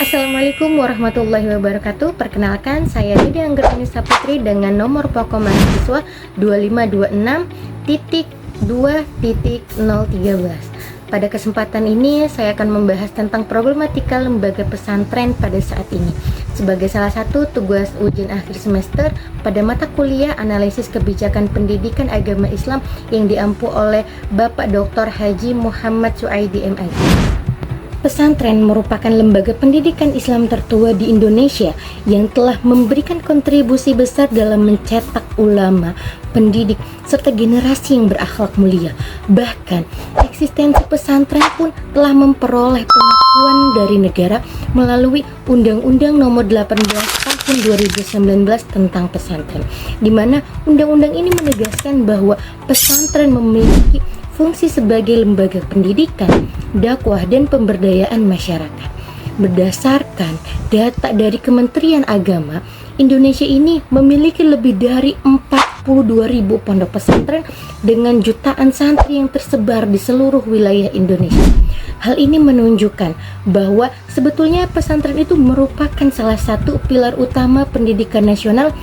Assalamualaikum warahmatullahi wabarakatuh. Perkenalkan, saya Didi Anggrainisa Putri dengan nomor pokok mahasiswa 2526.2.013. Pada kesempatan ini, saya akan membahas tentang problematika lembaga pesantren pada saat ini sebagai salah satu tugas ujian akhir semester pada mata kuliah Analisis Kebijakan Pendidikan Agama Islam yang diampu oleh Bapak Dr. Haji Muhammad Suaidi MIC. Pesantren merupakan lembaga pendidikan Islam tertua di Indonesia yang telah memberikan kontribusi besar dalam mencetak ulama, pendidik, serta generasi yang berakhlak mulia. Bahkan, eksistensi pesantren pun telah memperoleh pengakuan dari negara melalui Undang-Undang Nomor 18 Tahun 2019 tentang pesantren, di mana undang-undang ini menegaskan bahwa pesantren memiliki fungsi sebagai lembaga pendidikan, dakwah, dan pemberdayaan masyarakat. Berdasarkan data dari Kementerian Agama, Indonesia ini memiliki lebih dari 42.000 pondok pesantren dengan jutaan santri yang tersebar di seluruh wilayah Indonesia. Hal ini menunjukkan bahwa sebetulnya pesantren itu merupakan salah satu pilar utama pendidikan nasional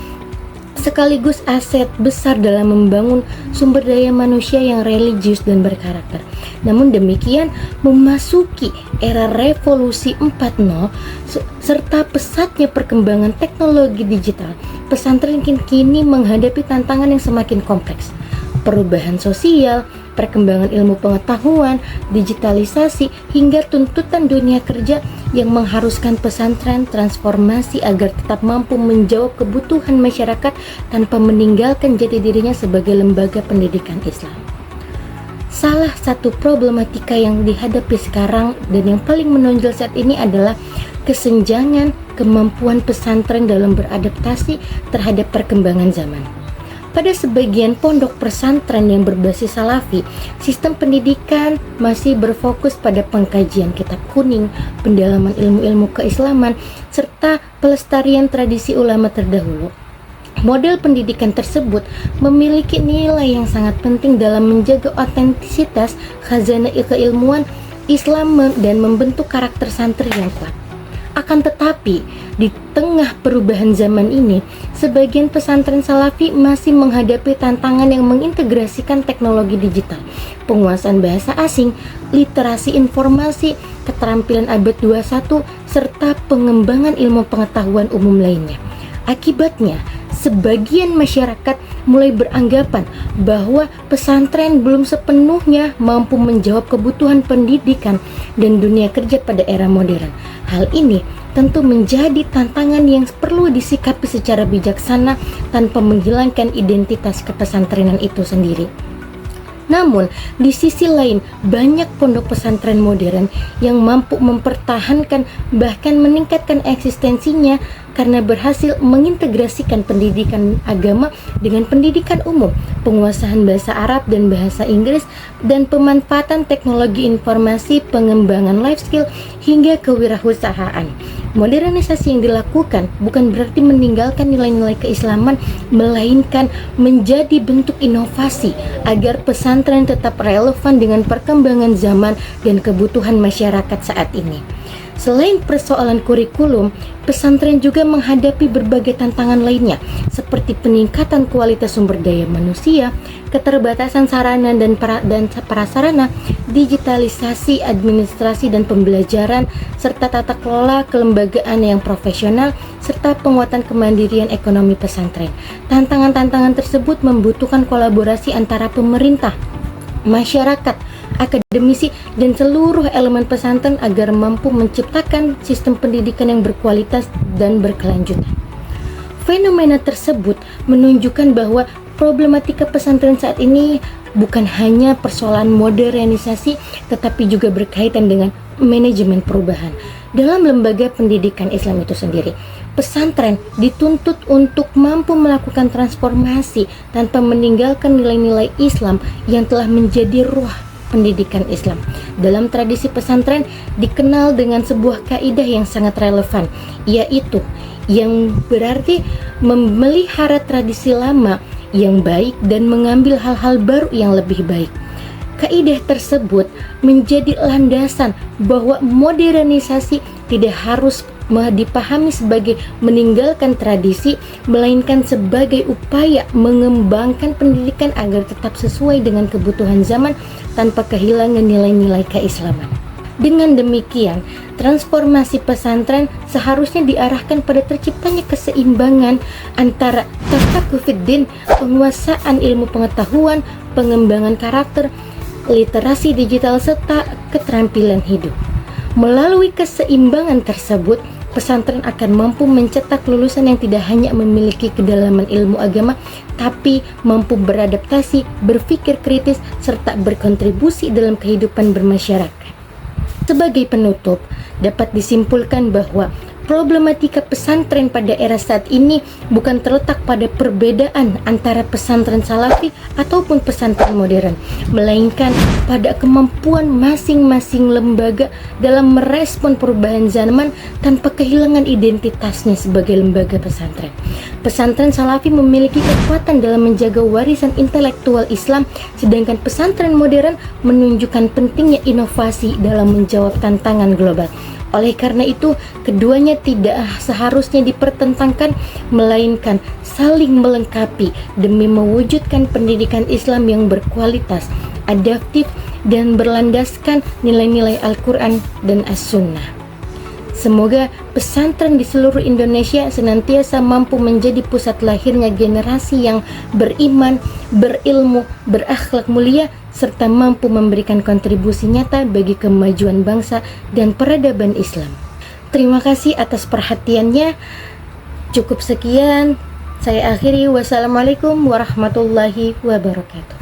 sekaligus aset besar dalam membangun sumber daya manusia yang religius dan berkarakter. Namun demikian, memasuki era revolusi 4.0 serta pesatnya perkembangan teknologi digital, pesantren kini menghadapi tantangan yang semakin kompleks. Perubahan sosial, perkembangan ilmu pengetahuan, digitalisasi, hingga tuntutan dunia kerja yang mengharuskan pesantren transformasi agar tetap mampu menjawab kebutuhan masyarakat tanpa meninggalkan jati dirinya sebagai lembaga pendidikan Islam. Salah satu problematika yang dihadapi sekarang dan yang paling menonjol saat ini adalah kesenjangan kemampuan pesantren dalam beradaptasi terhadap perkembangan zaman. Pada sebagian pondok pesantren yang berbasis Salafi, sistem pendidikan masih berfokus pada pengkajian kitab kuning, pendalaman ilmu-ilmu keislaman, serta pelestarian tradisi ulama terdahulu. Model pendidikan tersebut memiliki nilai yang sangat penting dalam menjaga otentisitas khazanah keilmuan Islam dan membentuk karakter santri yang kuat. Akan tetapi, di tengah perubahan zaman ini, sebagian pesantren Salafi masih menghadapi tantangan yang mengintegrasikan teknologi digital, penguasaan bahasa asing, literasi informasi, keterampilan abad 21, serta pengembangan ilmu pengetahuan umum lainnya. Akibatnya, sebagian masyarakat mulai beranggapan bahwa pesantren belum sepenuhnya mampu menjawab kebutuhan pendidikan dan dunia kerja pada era modern. Hal ini tentu menjadi tantangan yang perlu disikapi secara bijaksana tanpa menghilangkan identitas kepesantrenan itu sendiri. Namun, di sisi lain, banyak pondok pesantren modern yang mampu mempertahankan bahkan meningkatkan eksistensinya karena berhasil mengintegrasikan pendidikan agama dengan pendidikan umum, penguasaan bahasa Arab dan bahasa Inggris, dan pemanfaatan teknologi informasi, pengembangan life skill, hingga kewirausahaan. Modernisasi yang dilakukan bukan berarti meninggalkan nilai-nilai keislaman, melainkan menjadi bentuk inovasi agar pesantren tetap relevan dengan perkembangan zaman dan kebutuhan masyarakat saat ini. Selain persoalan kurikulum, pesantren juga menghadapi berbagai tantangan lainnya seperti peningkatan kualitas sumber daya manusia, keterbatasan sarana dan prasarana, digitalisasi administrasi dan pembelajaran, serta tata kelola kelembagaan yang profesional, serta penguatan kemandirian ekonomi pesantren. Tantangan-tantangan tersebut membutuhkan kolaborasi antara pemerintah, masyarakat, akademisi, dan seluruh elemen pesantren agar mampu menciptakan sistem pendidikan yang berkualitas dan berkelanjutan. Fenomena tersebut menunjukkan bahwa problematika pesantren saat ini bukan hanya persoalan modernisasi, tetapi juga berkaitan dengan manajemen perubahan. Dalam lembaga pendidikan Islam itu sendiri, pesantren dituntut untuk mampu melakukan transformasi tanpa meninggalkan nilai-nilai Islam yang telah menjadi ruh pendidikan Islam. Dalam tradisi pesantren dikenal dengan sebuah kaidah yang sangat relevan, yaitu yang berarti memelihara tradisi lama yang baik dan mengambil hal-hal baru yang lebih baik. Kaidah tersebut menjadi landasan bahwa modernisasi tidak harus dipahami sebagai meninggalkan tradisi, melainkan sebagai upaya mengembangkan pendidikan agar tetap sesuai dengan kebutuhan zaman tanpa kehilangan nilai-nilai keislaman. Dengan demikian, transformasi pesantren seharusnya diarahkan pada terciptanya keseimbangan antara tafaqquhuddin, penguasaan ilmu pengetahuan, pengembangan karakter, literasi digital, serta keterampilan hidup. Melalui keseimbangan tersebut, pesantren akan mampu mencetak lulusan yang tidak hanya memiliki kedalaman ilmu agama, tapi mampu beradaptasi, berpikir kritis, serta berkontribusi dalam kehidupan bermasyarakat. Sebagai penutup, dapat disimpulkan bahwa problematika pesantren pada era saat ini bukan terletak pada perbedaan antara pesantren salafi ataupun pesantren modern, melainkan pada kemampuan masing-masing lembaga dalam merespon perubahan zaman tanpa kehilangan identitasnya sebagai lembaga pesantren. Pesantren salafi memiliki kekuatan dalam menjaga warisan intelektual Islam, sedangkan pesantren modern menunjukkan pentingnya inovasi dalam menjawab tantangan global. Oleh karena itu, keduanya tidak seharusnya dipertentangkan, melainkan saling melengkapi demi mewujudkan pendidikan Islam yang berkualitas, adaptif, dan berlandaskan nilai-nilai Al-Quran dan As-Sunnah. Semoga pesantren di seluruh Indonesia senantiasa mampu menjadi pusat lahirnya generasi yang beriman, berilmu, berakhlak mulia, serta mampu memberikan kontribusi nyata bagi kemajuan bangsa dan peradaban Islam. Terima kasih atas perhatiannya. Cukup sekian, saya akhiri. Wassalamualaikum warahmatullahi wabarakatuh.